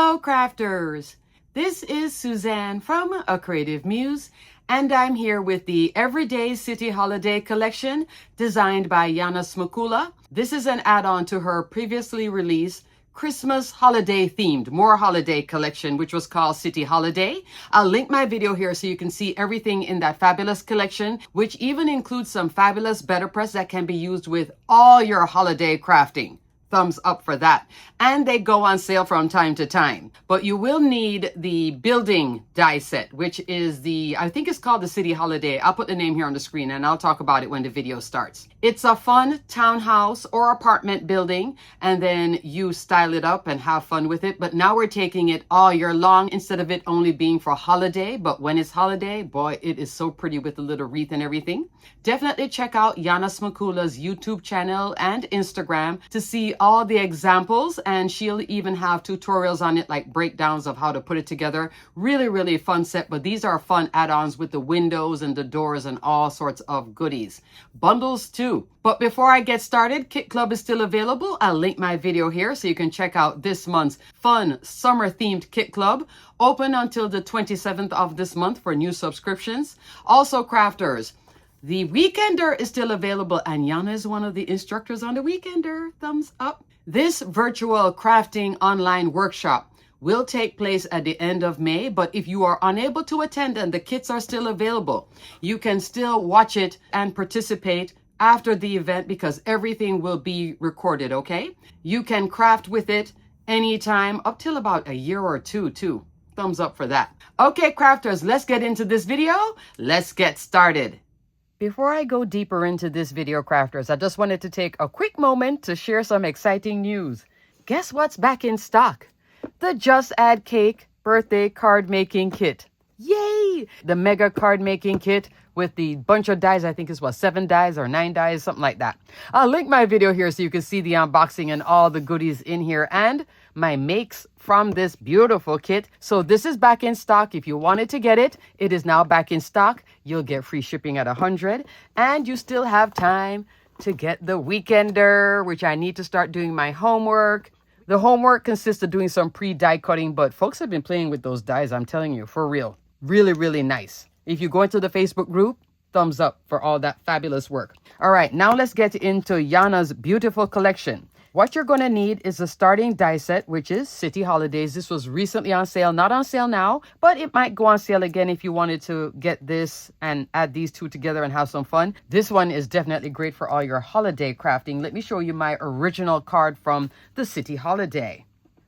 Hello crafters! This is Suzanne from A Creative Muse, and I'm here with the Everyday City Holiday Collection designed by Yana Smakula. This is an add-on to her previously released Christmas holiday themed, more holiday collection, which was called City Holiday. I'll link my video here so you can see everything in that fabulous collection, which even includes some fabulous betterpress that can be used with all your holiday crafting. Thumbs up for that. And they go on sale from time to time. But you will need the building die set, which is I think it's called the City Holiday. I'll put the name here on the screen and I'll talk about it when the video starts. It's a fun townhouse or apartment building, and then you style it up and have fun with it. But now we're taking it all year long instead of it only being for holiday. But when it's holiday, boy, it is so pretty with the little wreath and everything. Definitely check out Yana Smakula's YouTube channel and Instagram to see all the examples, and she'll even have tutorials on it, like breakdowns of how to put it together. Really fun set, but these are fun add-ons with the windows and the doors and all sorts of goodies. Bundles too. But before I get started, Kit Club is still available. I'll link my video here so you can check out this month's fun summer themed Kit Club, open until the 27th of this month for new subscriptions. Also crafters, the Weekender is still available, and Yana is one of the instructors on the Weekender. Thumbs up. This virtual crafting online workshop will take place at the end of May, but if you are unable to attend and the kits are still available, you can still watch it and participate after the event because everything will be recorded, okay? You can craft with it anytime up till about a year or two too. Thumbs up for that. Okay, crafters, let's get into this video. Let's get started. Before I go deeper into this video, crafters, I just wanted to take a quick moment to share some exciting news. Guess what's back in stock? The Just Add Cake birthday card making kit. Yay! The mega card making kit with the bunch of dies. I think it's 7 dies or 9 dies, something like that. I'll link my video here so you can see the unboxing and all the goodies in here and my makes from this beautiful kit. So this is back in stock. If you wanted to get it, it is now back in stock. You'll get free shipping at 100, and you still have time to get the Weekender, which I need to start doing my homework. The homework consists of doing some pre-die cutting, but folks have been playing with those dies, I'm telling you, for real. Really nice. If you go into the Facebook group, thumbs up for all that fabulous work. All right, now let's get into Yana's beautiful collection. What you're going to need is a starting die set, which is City Holidays. This was recently on sale, not on sale now, but it might go on sale again if you wanted to get this and add these two together and have some fun. This one is definitely great for all your holiday crafting. Let me show you my original card from the City Holiday.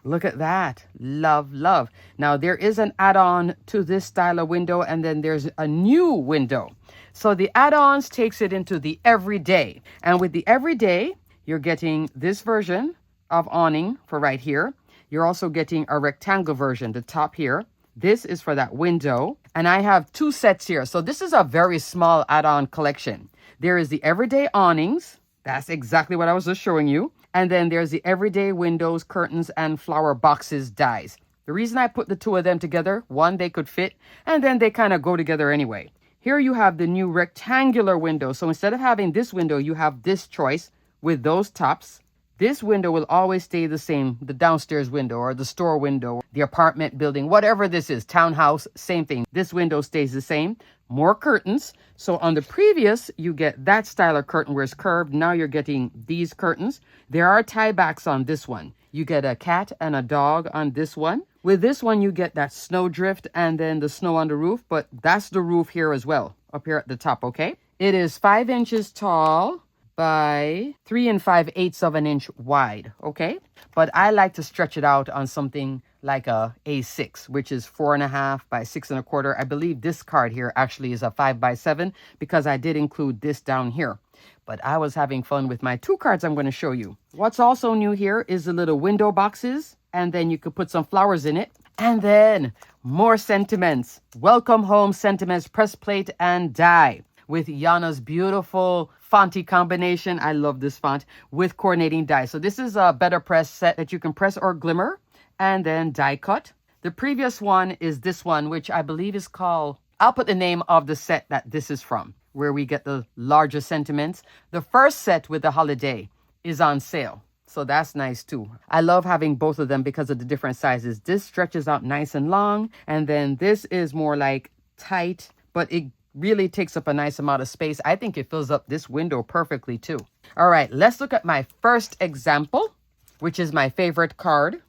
Look at that. Love. Now, there is an add-on to this style of window, and then there's a new window. So the add-ons takes it into the everyday. And with the everyday, you're getting this version of awning for right here. You're also getting a rectangle version, the top here. This is for that window. And I have 2 sets here. So this is a very small add-on collection. There is the everyday awnings. That's exactly what I was just showing you. And then there's the everyday windows, curtains, and flower boxes dies. The reason I put the 2 of them together, one, they could fit, and then they kind of go together anyway. Here you have the new rectangular window. So instead of having this window, you have this choice with those tops. This window will always stay the same, the downstairs window or the store window, the apartment building, whatever this is, townhouse, same thing. This window stays the same. More curtains. So on the previous, you get that style of curtain where it's curved. Now you're getting these curtains. There are tie backs on this one. You get a cat and a dog on this one. With this one, you get that snow drift and then the snow on the roof, but that's the roof here as well, up here at the top, okay? It is 5 inches tall by 3 5/8 of an inch wide, okay? But I like to stretch it out on something like a A6, which is 4.5 by 6 1/4. I believe this card here actually is a 5 by 7 because I did include this down here. But I was having fun with my 2 cards I'm going to show you. What's also new here is the little window boxes, and then you could put some flowers in it. And then more sentiments. Welcome home sentiments, press plate and die with Yana's beautiful fonty combination. I love this font with coordinating die. So this is a better press set that you can press or glimmer and then die cut. The previous one is this one, which I believe is called, I'll put the name of the set that this is from, where we get the larger sentiments. The first set with the holiday is on sale. So that's nice too. I love having both of them because of the different sizes. This stretches out nice and long, and then this is more like tight, but it really takes up a nice amount of space. I think it fills up this window perfectly too. All right, let's look at my first example, which is my favorite card.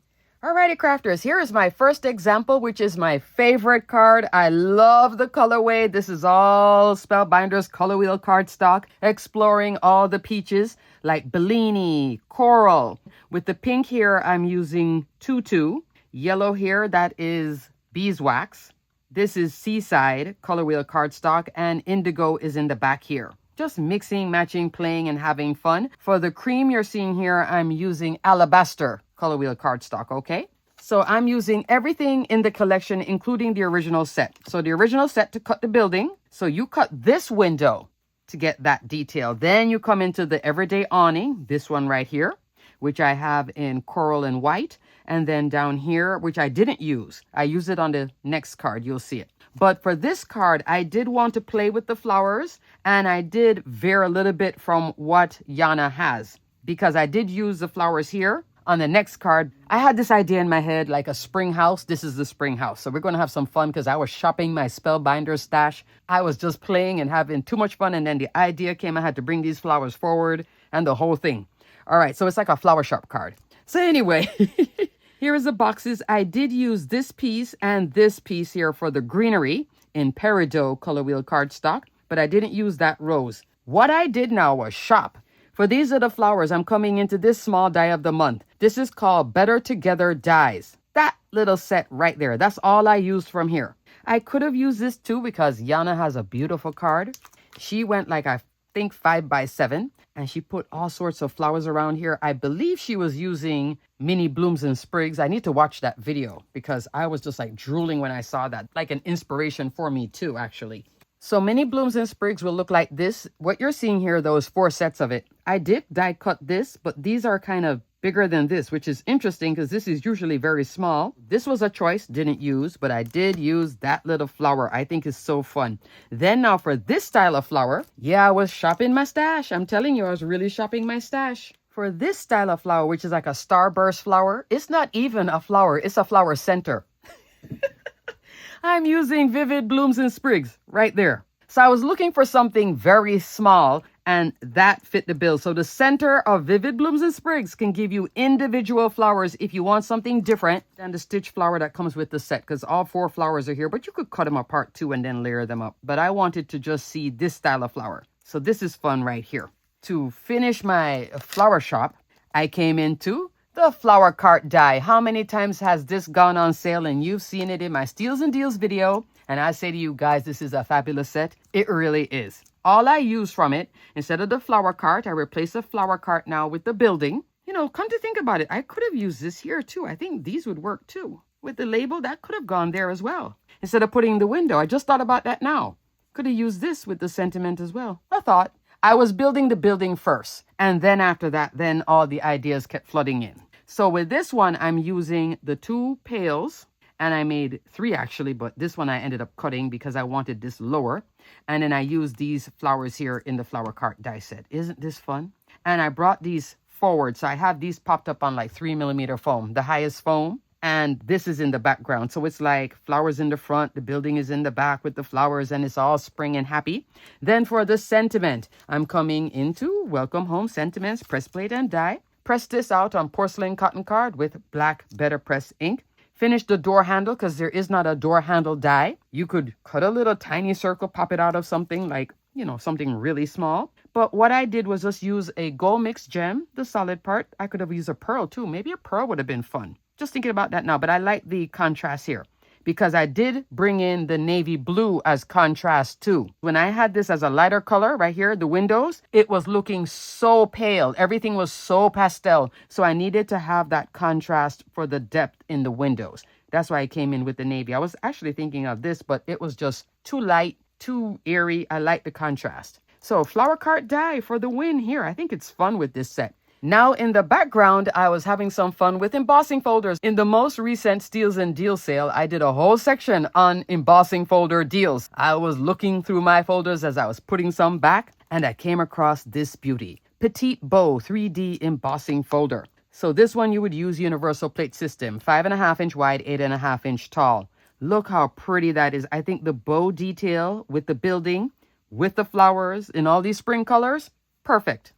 Alrighty, crafters, here is my first example, which is my favorite card. I love the colorway. This is all Spellbinders color wheel cardstock, exploring all the peaches like Bellini, Coral. With the pink here, I'm using Tutu. Yellow here, that is beeswax. This is Seaside color wheel cardstock, and indigo is in the back here. Just mixing, matching, playing, and having fun. For the cream you're seeing here, I'm using alabaster color wheel cardstock, okay? So I'm using everything in the collection, including the original set. So the original set to cut the building. So you cut this window to get that detail. Then you come into the everyday awning, this one right here, which I have in coral and white. And then down here, which I didn't use. I use it on the next card, you'll see it. But for this card, I did want to play with the flowers, and I did veer a little bit from what Yana has, because I did use the flowers here. On the next card, I had this idea in my head, like a spring house. This is the spring house. So we're going to have some fun because I was shopping my Spellbinders stash. I was just playing and having too much fun. And then the idea came, I had to bring these flowers forward and the whole thing. All right, so it's like a flower shop card. So anyway, here is the boxes. I did use this piece and this piece here for the greenery in Peridot color wheel cardstock, but I didn't use that rose. What I did now was shop. For these are the flowers, I'm coming into this small die of the month. This is called Better Together Dies. That little set right there, that's all I used from here. I could have used this too because Yana has a beautiful card. She went like, I think 5x7, and she put all sorts of flowers around here. I believe she was using mini blooms and sprigs. I need to watch that video because I was just like drooling when I saw that. Like an inspiration for me too, actually. So mini blooms and sprigs will look like this. What you're seeing here, those 4 sets of it. I did die cut this, but these are kind of bigger than this, which is interesting because this is usually very small. This was a choice, didn't use, but I did use that little flower. I think is so fun. Then now for this style of flower, yeah, I was shopping my stash. I'm telling you, I was really shopping my stash. For this style of flower, which is like a starburst flower, it's not even a flower, it's a flower center. I'm using Vivid Blooms and Sprigs right there. So I was looking for something very small, and that fit the bill. So the center of Vivid Blooms and Sprigs can give you individual flowers if you want something different than the stitch flower that comes with the set, because all 4 flowers are here, but you could cut them apart too and then layer them up. But I wanted to just see this style of flower. So this is fun right here. To finish my flower shop, I came into the flower cart die. How many times has this gone on sale? And you've seen it in my Steals and Deals video. And I say to you guys, this is a fabulous set. It really is. All I use from it, instead of the flower cart, I replace the flower cart now with the building. You know, come to think about it, I could have used this here too. I think these would work too. With the label, that could have gone there as well. Instead of putting the window, I just thought about that now. Could have used this with the sentiment as well. I thought I was building the building first. And then after that, then all the ideas kept flooding in. So with this one, I'm using the 2 pails, and I made 3 actually, but this one I ended up cutting because I wanted this lower. And then I used these flowers here in the flower cart die set. Isn't this fun? And I brought these forward. So I have these popped up on like 3mm foam, the highest foam. And this is in the background. So it's like flowers in the front, the building is in the back with the flowers, and it's all spring and happy. Then for the sentiment, I'm coming into Welcome Home Sentiments, press plate and die. Press this out on porcelain cotton card with black Better Press ink. Finish the door handle because there is not a door handle die. You could cut a little tiny circle, pop it out of something like, you know, something really small. But what I did was just use a gold mixed gem, the solid part. I could have used a pearl too. Maybe a pearl would have been fun. Just thinking about that now, but I like the contrast here because I did bring in the navy blue as contrast too. When I had this as a lighter color right here, the windows, it was looking so pale. Everything was so pastel. So I needed to have that contrast for the depth in the windows. That's why I came in with the navy. I was actually thinking of this, but it was just too light, too airy. I like the contrast. So flower cart die for the win here. I think it's fun with this set. Now in the background, I was having some fun with embossing folders. In the most recent Steals and Deals sale, I did a whole section on embossing folder deals. I was looking through my folders as I was putting some back, and I came across this beauty. Petit Bow 3D embossing folder. So this one you would use universal plate system, 5.5 inch wide, 8.5 inch tall. Look how pretty that is. I think the bow detail with the building, with the flowers in all these spring colors, perfect.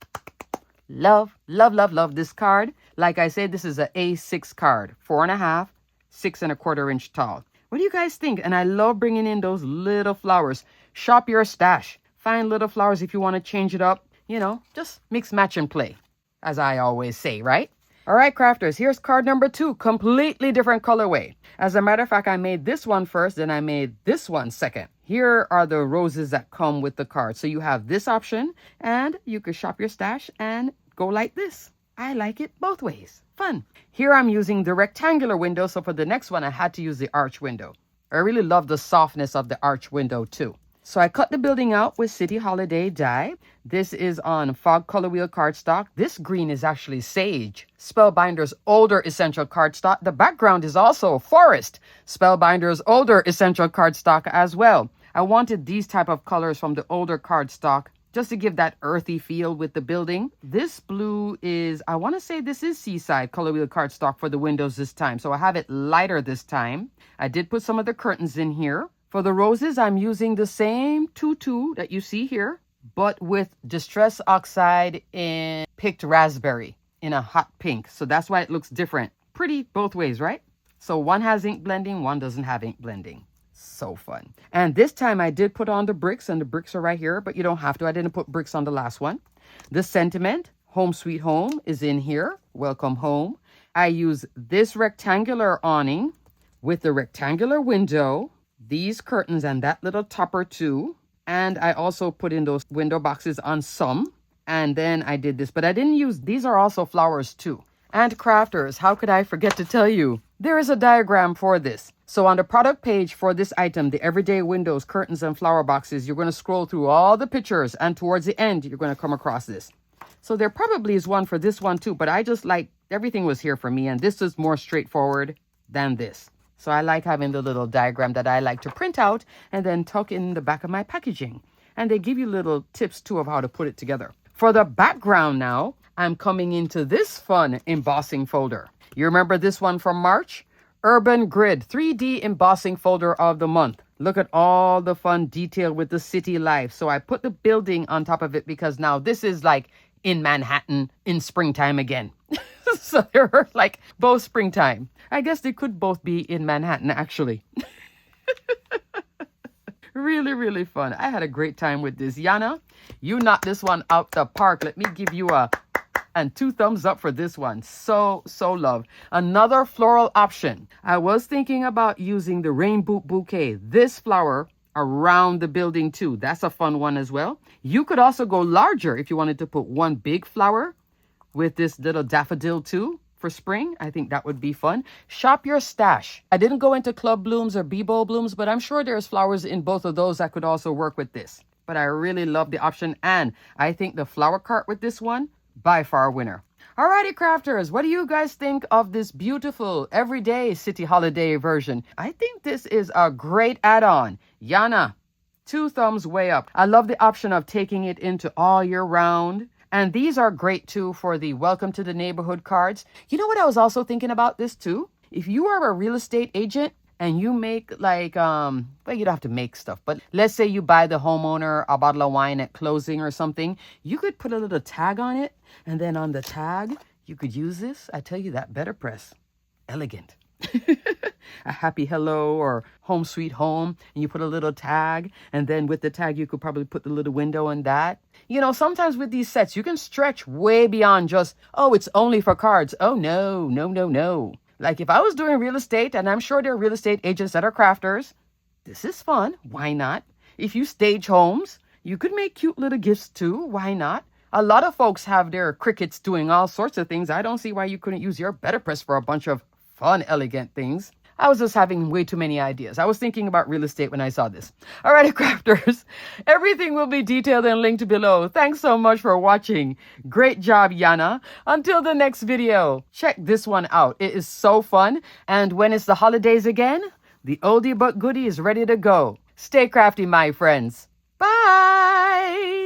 Love, love, love, love this card. Like I said, this is a A6 card, 4.5, 6.25 inch tall. What do you guys think? And I love bringing in those little flowers. Shop your stash. Find little flowers if you want to change it up. You know, just mix, match, and play, as I always say, right? All right, crafters, here's card number 2, completely different colorway. As a matter of fact, I made this one first, then I made this one second. Here are the roses that come with the card. So you have this option, and you could shop your stash and go like this. I like it both ways. Fun. Here I'm using the rectangular window, so for the next one, I had to use the arch window. I really love the softness of the arch window too. So I cut the building out with City Holiday die. This is on Fog Color Wheel cardstock. This green is actually Sage, Spellbinders older essential cardstock. The background is also Forest, Spellbinders older essential cardstock as well. I wanted these type of colors from the older cardstock just to give that earthy feel with the building. This blue is, I want to say this is Seaside Color Wheel cardstock for the windows this time. So I have it lighter this time. I did put some of the curtains in here. For the roses, I'm using the same tutu that you see here, but with Distress Oxide in picked raspberry in a hot pink. So that's why it looks different. Pretty both ways, right? So one has ink blending, one doesn't have ink blending. So fun. And this time I did put on the bricks, and the bricks are right here, but you don't have to. I didn't put bricks on the last one. The sentiment, Home Sweet Home, is in here. Welcome home. I use this rectangular awning with the rectangular window, these curtains, and that little topper too. And I also put in those window boxes on some. And then I did this, but I didn't use, these are also flowers too. And crafters, how could I forget to tell you? There is a diagram for this. So on the product page for this item, the everyday windows, curtains, and flower boxes, you're going to scroll through all the pictures, and towards the end, you're going to come across this. So there probably is one for this one too, but I just like, everything was here for me, and this is more straightforward than this. So I like having the little diagram that I like to print out and then tuck in the back of my packaging. And they give you little tips too of how to put it together. For the background now, I'm coming into this fun embossing folder. You remember this one from March? Urban Grid 3D embossing folder of the month. Look at all the fun detail with the city life. So I put the building on top of it because now this is like in Manhattan in springtime again. So they're like both springtime. I guess they could both be in Manhattan actually. Really, really fun. I had a great time with this. Yana, you knocked this one out the park. Let me give you and 2 thumbs up for this one. So love. Another floral option. I was thinking about using the rainbow bouquet, this flower, around the building too. That's a fun one as well. You could also go larger if you wanted to put one big flower with this little daffodil too for spring. I think that would be fun. Shop your stash. I didn't go into club blooms or bebo blooms, but I'm sure there's flowers in both of those that could also work with this. But I really love the option, and I think the flower cart with this one, by far winner. Alrighty, crafters, what do you guys think of this beautiful everyday city holiday version? I think this is a great add-on. Yana, 2 thumbs way up. I love the option of taking it into all year round. And these are great too for the welcome to the neighborhood cards. You know what I was also thinking about this too? If you are a real estate agent and you make like, well, you don't have to make stuff, but let's say you buy the homeowner a bottle of wine at closing or something, you could put a little tag on it. And then on the tag, you could use this. I tell you that better press. Elegant. A happy hello or home sweet home, and you put a little tag, and then with the tag you could probably put the little window on that. You know, sometimes with these sets you can stretch way beyond just, oh, it's only for cards. Oh no. Like if I was doing real estate, and I'm sure there are real estate agents that are crafters, this is fun. Why not? If you stage homes, you could make cute little gifts too. Why not? A lot of folks have their crickets doing all sorts of things. I don't see why you couldn't use your better press for a bunch of fun, elegant things. I was just having way too many ideas. I was thinking about real estate when I saw this. Alrighty, crafters. Everything will be detailed and linked below. Thanks so much for watching. Great job, Yana. Until the next video, check this one out. It is so fun. And when it's the holidays again, the oldie but goodie is ready to go. Stay crafty, my friends. Bye.